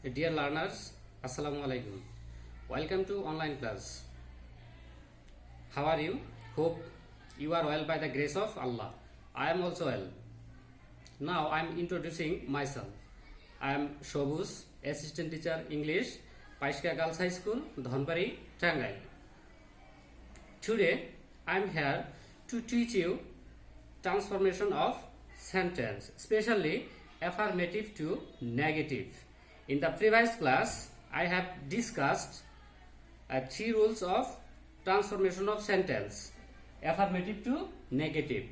Dear learners, Assalamu alaikum. Welcome to online class. How are you? Hope you are well by the grace of Allah. I am also well. Now I am introducing myself. I am Shobuz, Assistant Teacher English, Paishka Girls High School, Dhanbari, Tangai. Today I am here to teach you transformation of sentence, especially affirmative to negative. In the previous class, I have discussed three rules of transformation of sentence, affirmative to negative.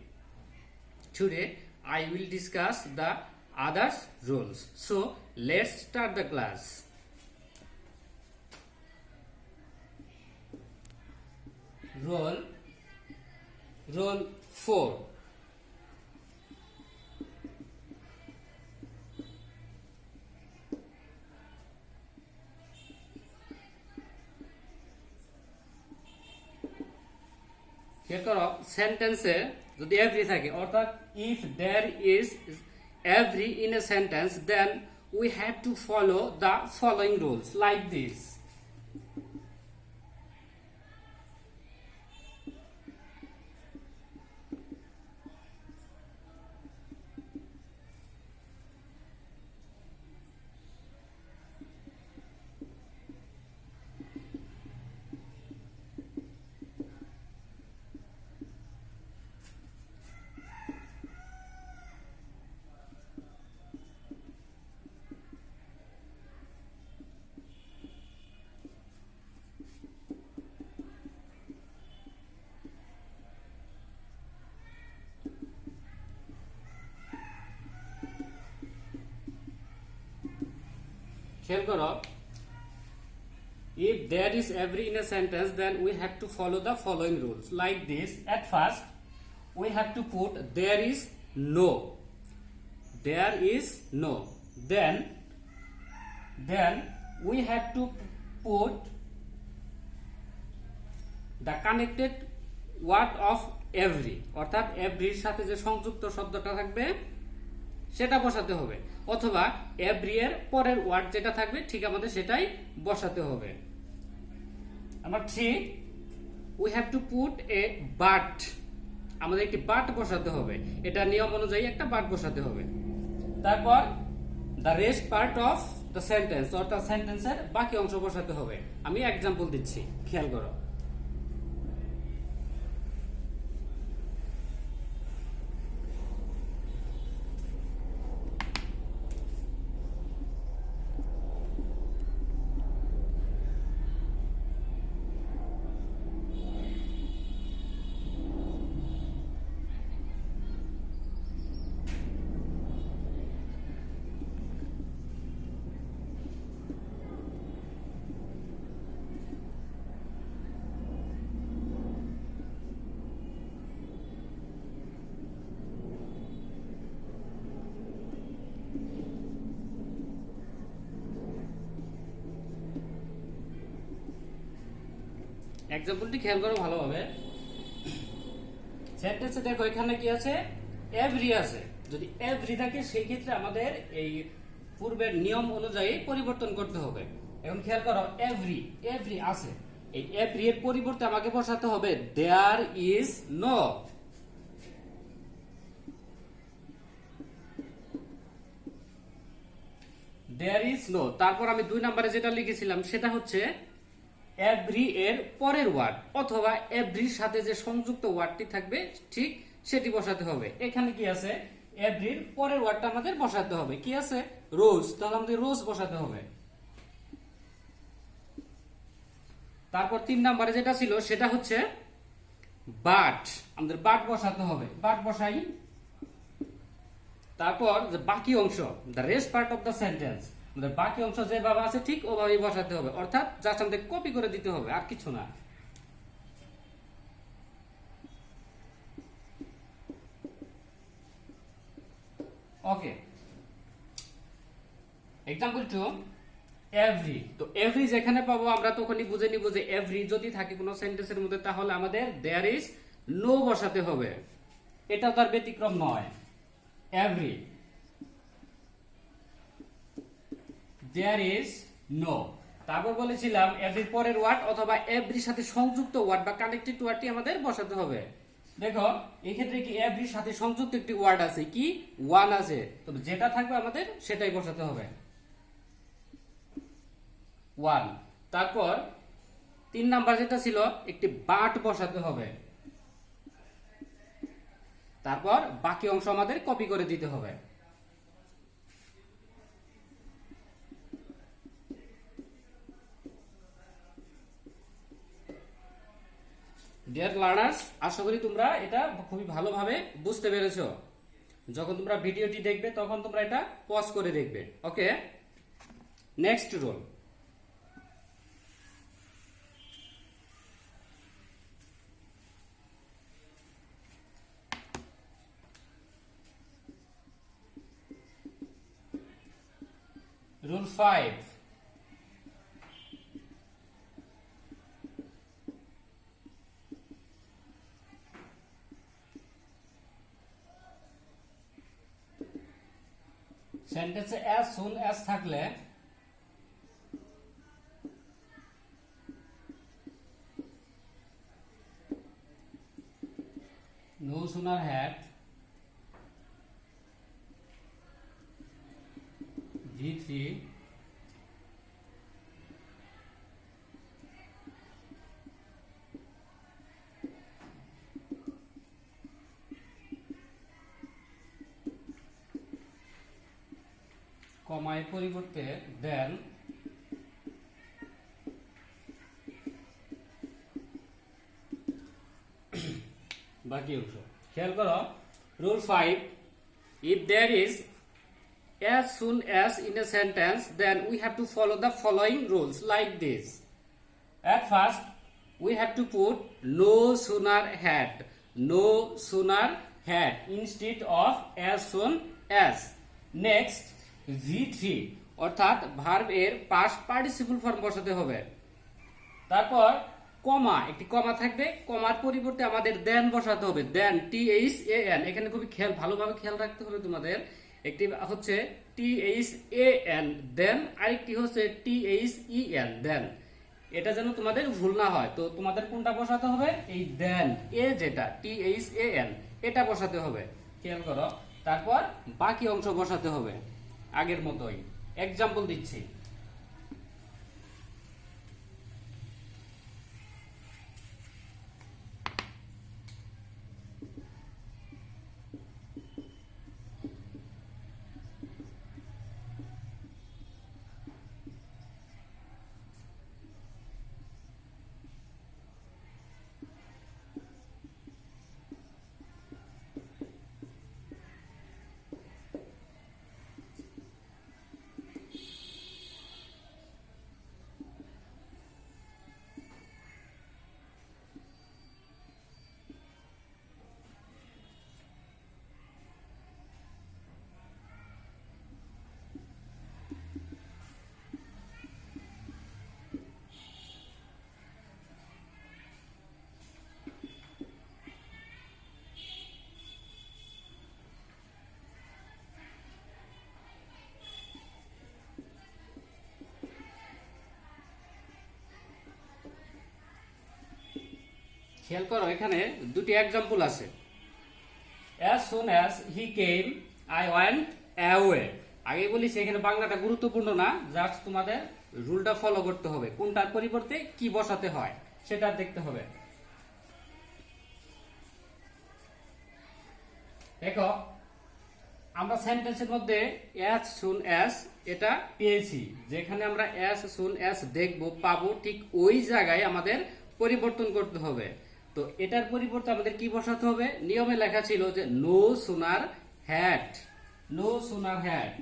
Today, I will discuss the other rules. So, let's start the class. Rule 4. খেয়াল করো সেন্টেন্সে যদি every থাকে অর্থাৎ if there is every in a sentence then we have to follow the following rules like this. খেয়াল করো if there is every in a sentence then we have to follow the following rules like this. At first we have to put there is no, then we have to put the connected word of every অর্থাৎ every সাথে যে সংযুক্ত শব্দটা থাকবে সেটা বসাতে হবে অথবা এভরি এর পরের ওয়ার্ড যেটা থাকবে ঠিক আমাদের সেটাই বসাতে হবে। Number 3 we have to put a but, আমাদের একটি বাট বসাতে হবে, এটা নিয়ম অনুযায়ী একটা বাট বসাতে হবে। তারপর the rest part of the sentence অর্থাৎ সেন্টেন্সের বাকি অংশ বসাতে হবে। আমি এক্সাম্পল দিচ্ছি, খেয়াল করো। এক্সাম্পলটি খেয়াল করো ভালোভাবে। সেন্টেন্সে দেখো এখানে কি আছে, এভরি আছে। যদি এভরি থাকে সেই ক্ষেত্রে আমাদের এই পূর্বের নিয়ম অনুযায়ী পরিবর্তন করতে হবে। এখন খেয়াল করো এভরি আছে, এই এভরি এর পরিবর্তে আমাকে বসাতে হবে there is no. There is no. তারপর আমি 2 নম্বরে যেটা লিখেছিলাম সেটা হচ্ছে এভরি এর পরের ওয়ার্ড অথবা এভরির সাথে যে সংযুক্ত ওয়ার্ডটি থাকবে ঠিক সেটি বসাতে হবে। এখানে কি আছে, এভরির পরের ওয়ার্ডটা আমাদের বসাতে হবে, কি আছে, রোজ, তাহলে আমাদের রোজ বসাতে হবে। তারপর 3 নম্বরে যেটা ছিল সেটা হচ্ছে বাট, আমাদের বাট বসাতে হবে, বাট বসাই। তারপর যে বাকি অংশ the rest part of the sentence, আমাদের বাকি অংশ যেভাবে আছে ঠিক ওভাবেই বসাতে হবে, অর্থাৎ জাস্ট আমাদের কপি করে দিতে হবে আর কিছু না। ওকে, এক্সাম্পল 2 এভরি। তো এভরি যেখানে পাবো আমরা তখনই বুঝে নিব যে এভরি যদি থাকে কোনো সেন্টেন্সের মধ্যে তাহলে আমাদের দেয়ার ইজ নো বসাতে হবে, এটা তার ব্যতিক্রম নয়। Every there is no. তারপর বলেছিলাম এভরির পরের ওয়ার্ড অথবা এভরির সাথে সংযুক্ত ওয়ার্ড বা কানেক্টেড ওয়ার্ডটি আমাদের বসাতে হবে। দেখো এই ক্ষেত্রে কি এভরির সাথে সংযুক্ত একটি ওয়ার্ড আছে, কি ওয়ান আছে, তবে যেটা থাকবে আমাদের সেটাই বসাতে হবে, ওয়ান। তারপর 3 নাম্বার যেটা ছিল একটি বাট বসাতে হবে, তারপর বাকি অংশ আমাদের কপি করে দিতে হবে। ডিয়ার লার্নার্স, আশা করি তোমরা এটা খুবই ভালোভাবে বুঝতে পেরেছো। যখন তোমরা ভিডিওটি দেখবে তখন তোমরা এটা পজ করে দেখবে। ওকে, নেক্সট রোল। Rule 5. সেন্টেন্সে as soon as থাকলে no sooner had V3 কমায় পরিবর্তে দেন বাকি অংশ। খেয়াল করো, rule 5, if there is as soon as in a sentence, then we have to follow the following rules like this. At first, we have to put no sooner had, no sooner had instead of as soon as. Next, V3 অর্থাৎ verb এর past participle form বসাতে হবে। তারপর কমা, একটি কমা থাকবে, কমার পরিবর্তে আমাদের দেন বসাতে হবে, দেন THAN। এখানে খুবই ভালোভাবে খেয়াল রাখতে হবে তোমাদের। একটি হচ্ছে THAN দেন, আরেকটি হচ্ছে THEN দেন। এটা যেন তোমাদের ভুল না হয়, তো তোমাদের কোনটা বসাতে হবে, এই দেন এ যেটা THAN এটা বসাতে হবে, খেয়াল করো। তারপর বাকি অংশ বসাতে হবে আগের মতোই। এক্সাম্পল দিচ্ছি, খেয়াল করো এখানে দুটি এক্সাম্পল আছে। as soon as he came I went away। আগে বলিস এখানে বাংলাটা গুরুত্বপূর্ণ না, জাস্ট তোমাদের রুলটা ফলো করতে হবে, কোনটার পরিবর্তে কি বসাতে হয় সেটা দেখতে হবে। দেখো আমরা সেন্টেন্সের মধ্যে as soon as এটা পেয়েছি, যেখানে আমরা as soon as দেখবো পাবো, ঠিক ওই জায়গায় আমাদের পরিবর্তন করতে হবে। তো এটার পরিবর্তে আমাদের কি বসাতে হবে, নিয়মে লেখা ছিল যে no sooner had, no sooner had.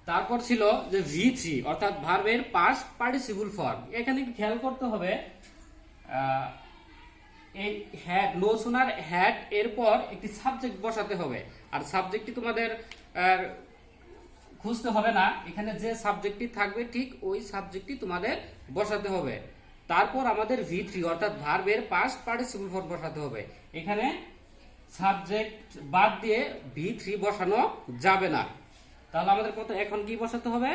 তারপর ছিল যে V3 অর্থাৎ ভার্বের পাস্ট পার্টিসিপল ফর্ম। এখানে খেয়াল করতে হবে এই হ্যাড, নো সুনার হ্যাড এরপর একটি সাবজেক্ট বসাতে হবে, আর সাবজেক্টটি তোমাদের খুঁজতে হবে না, এখানে যে সাবজেক্টটি থাকবে ঠিক ওই সাবজেক্টটি তোমাদের বসাতে হবে। তারপর আমাদের V3 অর্থাৎ ভার্বের পাস্ট পার্টিসিপল ফর্ম বসাতে হবে। এখানে সাবজেক্ট বাদ দিয়ে V3 বসানো যাবে না। তাহলে আমাদের কত এখন কি বসাতে হবে?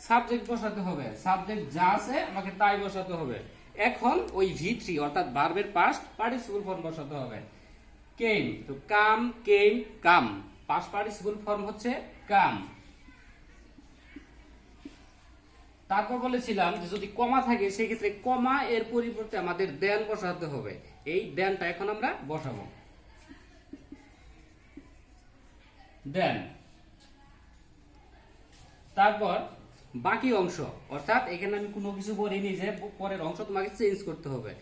সাবজেক্ট বসাতে হবে। সাবজেক্ট যা আছে আমাকে তাই বসাতে হবে। এখন ওই V3 অর্থাৎ ভার্বের পাস্ট পার্টিসিপল ফর্ম বসাতে হবে। কেম, তো কাম, কেম, কাম, পাস্ট পার্টিসিপল ফর্ম হচ্ছে কাম। তারপর বলেছিলাম যে যদি কমা থাকে সেই ক্ষেত্রে কমা এর পরিবর্তে আমাদের দেন বসাতে হবে। এই দেনটা এখন আমরা বসাবো। দেন তারপর বাকি অংশ, অর্থাৎ এখানে আমি কোনো কিছু বলিনি যে পরের অংশ তোমাকে চেঞ্জ করতে হবে,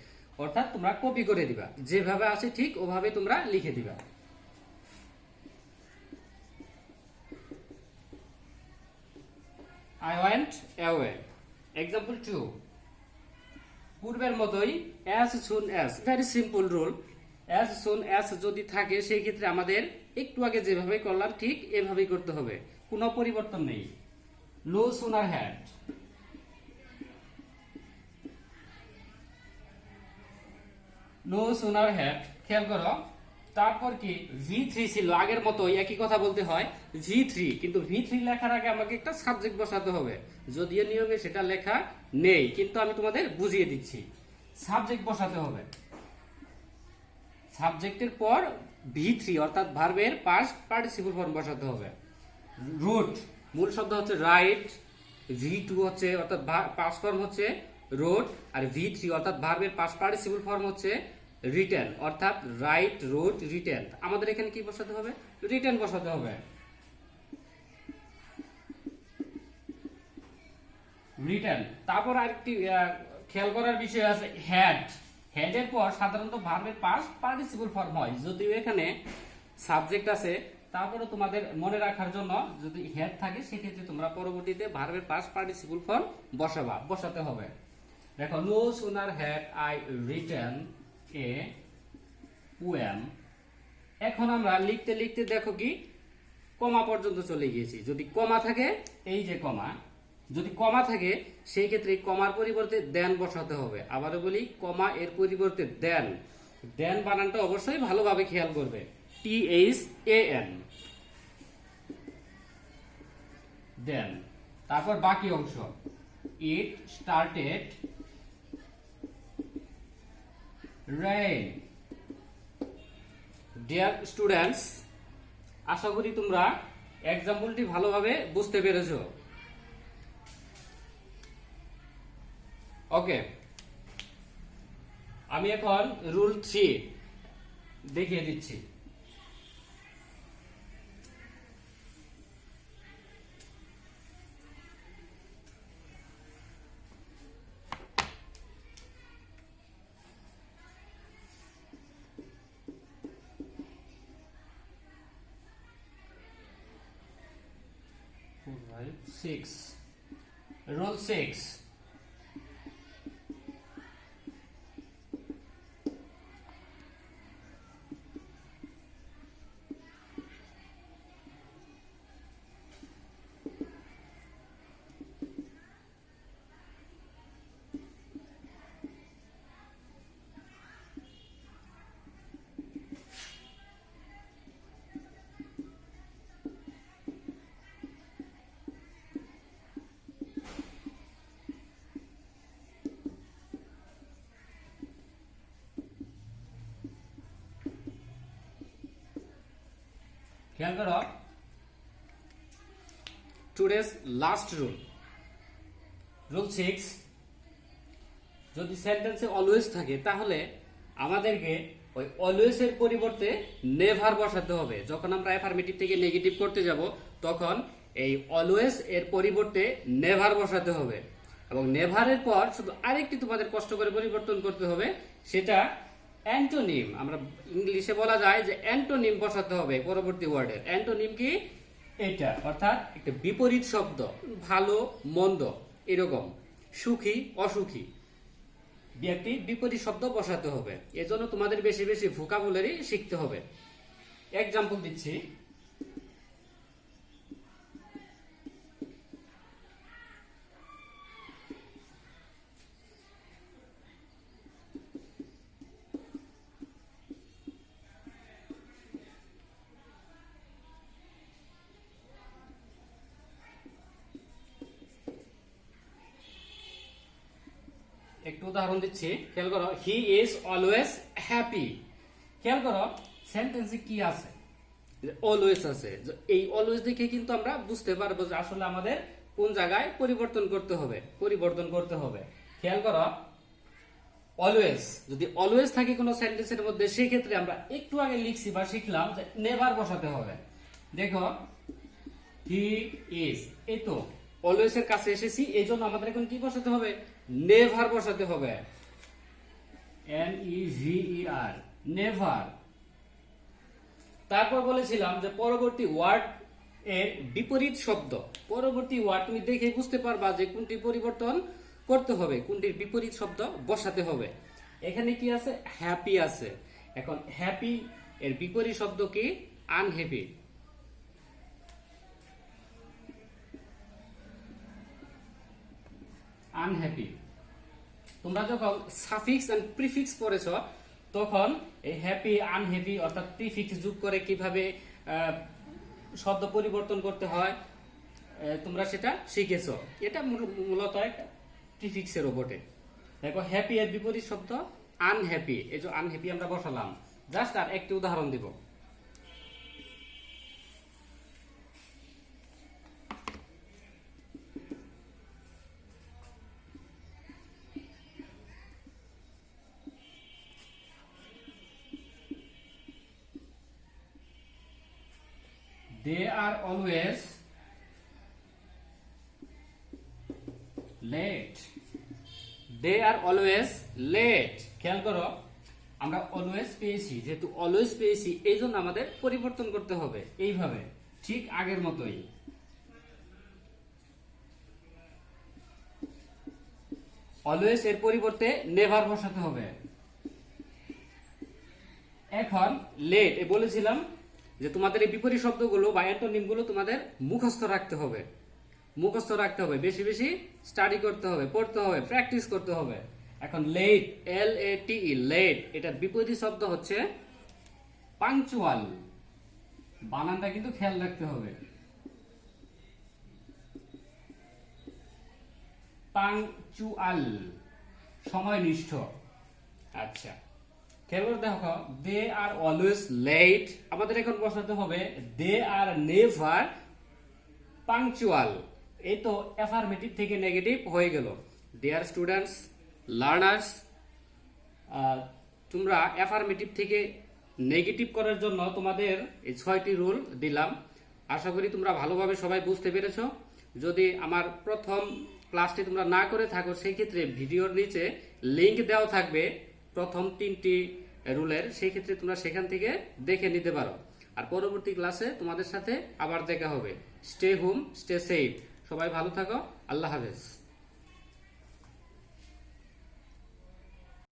অর্থাৎ তোমরা কপি করে দিবা, যেভাবে আছে ঠিক ওভাবে তোমরা লিখে দিবা। I went away. Example 2. পূর্বের মতোই as soon as, very simple rule. as soon as যদি থাকে সেই ক্ষেত্রে আমাদের একটু আগে যেভাবে করলাম ঠিক এভাবেই করতে হবে, কোনো পরিবর্তন নেই। no sooner had, no sooner had, খেয়াল করো। তারপর কি V3 ছিল আগের মতো একই কথা বলতে হয় V3, কিন্তু V3 লেখার আগে আমাকে একটা সাবজেক্ট বসাতে হবে, যদিও নিয়মে সেটা লেখা নেই, কিন্তু আমি তোমাদের বুঝিয়ে দিচ্ছি। সাবজেক্ট বসাতে হবে, সাবজেক্টের পর V3 অর্থাৎ ভার্বের পাস্ট পার্টিসিপল ফর্ম বসাতে হবে। রুট মূল শব্দ হচ্ছে রাইট, V2 হচ্ছে অর্থাৎ পাস্ট ফর্ম হচ্ছে রোড, আর V3 অর্থাৎ ভার্বের পাস্ট পার্টিসিপল ফর্ম হচ্ছে রিটেন, অর্থাৎ রাইট, রোড, রিটেন। আমাদের এখানে কি বসাতে হবে? রিটেন বসাতে হবে। রিটেন। তারপর আরেকটি খেয়াল করার বিষয় আছে, হ্যাড। হ্যাডের পর সাধারণত ভার্বের পাস্ট পার্টিসিপল ফর্ম হয়, যদিও এখানে সাবজেক্ট আছে, তারপরে তোমাদের মনে রাখার জন্য যদি হ্যাড থাকে সেক্ষেত্রে তোমরা পরবর্তীতে ভার্বের পাস্ট পার্টিসিপল ফর্ম বসাতে হবে। দেখো, no sooner had I written a poem. এখন আমরা লিখতে লিখতে দেখো কি কমা পর্যন্ত চলে গিয়েছি। যদি কমা থাকে, এই যে কমা, যদি কমা থাকে সেই ক্ষেত্রে কমার পরিবর্তে দেন বসাতে হবে। আবারও বলি, কমা এর পরিবর্তে দেন। দেন বানানটা অবশ্যই ভালোভাবে খেয়াল করবে, THAN। দেন তারপর বাকি অংশ, it started rain. Dear students, আশা করি তোমরা এক্সাম্পলটি ভালোভাবে বুঝতে পেরেছো। ওকে, আমি এখন রুল 3 দেখিয়ে দিচ্ছি। Rule 6. খেয়াল করো, টুডেস লাস্ট রুল, রুল 6। যদি সেন্টেন্সে অলওয়েজ থাকে তাহলে আমাদেরকে ওই অলওয়েজ এর পরিবর্তে নেভার বসাতে হবে। যখন আমরা অ্যাফার্মেটিভ থেকে নেগেটিভ করতে যাব তখন এই অলওয়েজ এর পরিবর্তে নেভার বসাতে হবে, এবং নেভারের পর শুধু আরেকটি তোমাদের কষ্ট করে পরিবর্তন করতে হবে, সেটা অ্যান্টোনিম। আমরা ইংলিশে বলা যায় যে অ্যান্টোনিম বসাতে হবে পরবর্তী ওয়ার্ডের। অ্যান্টোনিম কি? এটা, অর্থাৎ একটা বিপরীত শব্দ, ভালো মন্দ এরকম, সুখী অসুখী, একটি বিপরীত শব্দ বসাতে হবে। এজন্য তোমাদের বেশি বেশি ভোকাবুলারি শিখতে হবে। এক্সাম্পল দিচ্ছি, একটু উদাহরণ দিচ্ছি, খেয়াল করো। He is always happy. খেয়াল করো সেন্টেন্সে কি আছে, অলওয়েজ আছে। এই অলওয়েজ দেখে কিন্তু আমরা বুঝতে পারবো যে আসলে আমাদের কোন জায়গায় পরিবর্তন করতে হবে। খেয়াল করো, অলওয়েজ যদি অলওয়েজ থাকে কোন সেন্টেন্সের মধ্যে, সেই ক্ষেত্রে আমরা একটু আগে লিখছি বা শিখলাম যে নেভার বসাতে হবে। দেখো হি ইজ, এই তো অলওয়েজ এর কাছে এসেছি, এই জন্য আমাদের এখন কি বসাতে হবে, নেভার বসাতে হবে। NEVER, never. তারপর বলেছিলাম যে পরবর্তী ওয়ার্ড এর বিপরীত শব্দ, পরবর্তী ওয়ার্ড তুমি দেখে বুঝতে পারবা যে কোনটি পরিবর্তন করতে হবে, কোনটির বিপরীত শব্দ বসাতে হবে। এখানে কি আছে, হ্যাপি আছে। এখন হ্যাপি এর বিপরীত শব্দ কি, আনহ্যাপি। আনহ্যাপি। তোমরা যখন সাফিক্স এন্ড প্রিফিক্স পড়েছ, তখন এই হ্যাপি আনহ্যাপি অর্থাৎ প্রিফিক্স যোগ করে কিভাবে শব্দ পরিবর্তন করতে হয় তোমরা সেটা শিখেছো। এটা মূলত একটা প্রিফিক্সের বটে। দেখো হ্যাপি এর বিপরীত শব্দ আনহ্যাপি, এই যে আনহ্যাপি আমরা বসালাম। জাস্ট আর একটি উদাহরণ দিব। They are always late. They are always late. খেয়াল করো, আমরা অলওয়েজ পেয়েছি, যেহেতু অলওয়েজ পেয়েছি এই জন্য আমাদের পরিবর্তন করতে হবে এইভাবে, ঠিক আগের মতোই। অলওয়েজ এর পরিবর্তে নেভার বসাতে হবে। এখন লেট এ বলেছিলাম যে তোমাদের এই বিপরীত শব্দগুলো বা অ্যান্টোনিম গুলো তোমাদের মুখস্থ রাখতে হবে, বেশি বেশি স্টাডি করতে হবে, পড়তে হবে, প্র্যাকটিস করতে হবে। এখন লেট, LATE, লেট, এটার বিপরীত শব্দ হচ্ছে পাংচুয়াল। বানানটা কিন্তু খেয়াল রাখতে হবে, পাংচুয়াল, সময়নিষ্ঠ। আচ্ছা খেয়াল করে দেখো, দে আর অলওয়েজ লেট, আমাদের এখন বসাতে হবে দে আর নেভার পাংচুয়াল। এই তো অ্যাফার্মেটিভ থেকে নেগেটিভ হয়ে গেল। ডিয়ার স্টুডেন্টস, লার্নার্স, তোমরা অ্যাফার্মেটিভ থেকে নেগেটিভ করার জন্য তোমাদের এই 6টি রুল দিলাম। আশা করি তোমরা ভালোভাবে সবাই বুঝতে পেরেছো। যদি আমার প্রথম ক্লাসটি তোমরা না করে থাকো, সেই ক্ষেত্রে ভিডিওর নিচে লিংক দেওয়া থাকবে প্রথম 3টি রুলের, সেই ক্ষেত্রে তোমরা সেখান থেকে দেখে নিতে পারো। আর পরবর্তী ক্লাসে তোমাদের সাথে আবার দেখা হবে। Stay home, stay safe. সবাই ভালো থাকো। আল্লাহ হাফেজ।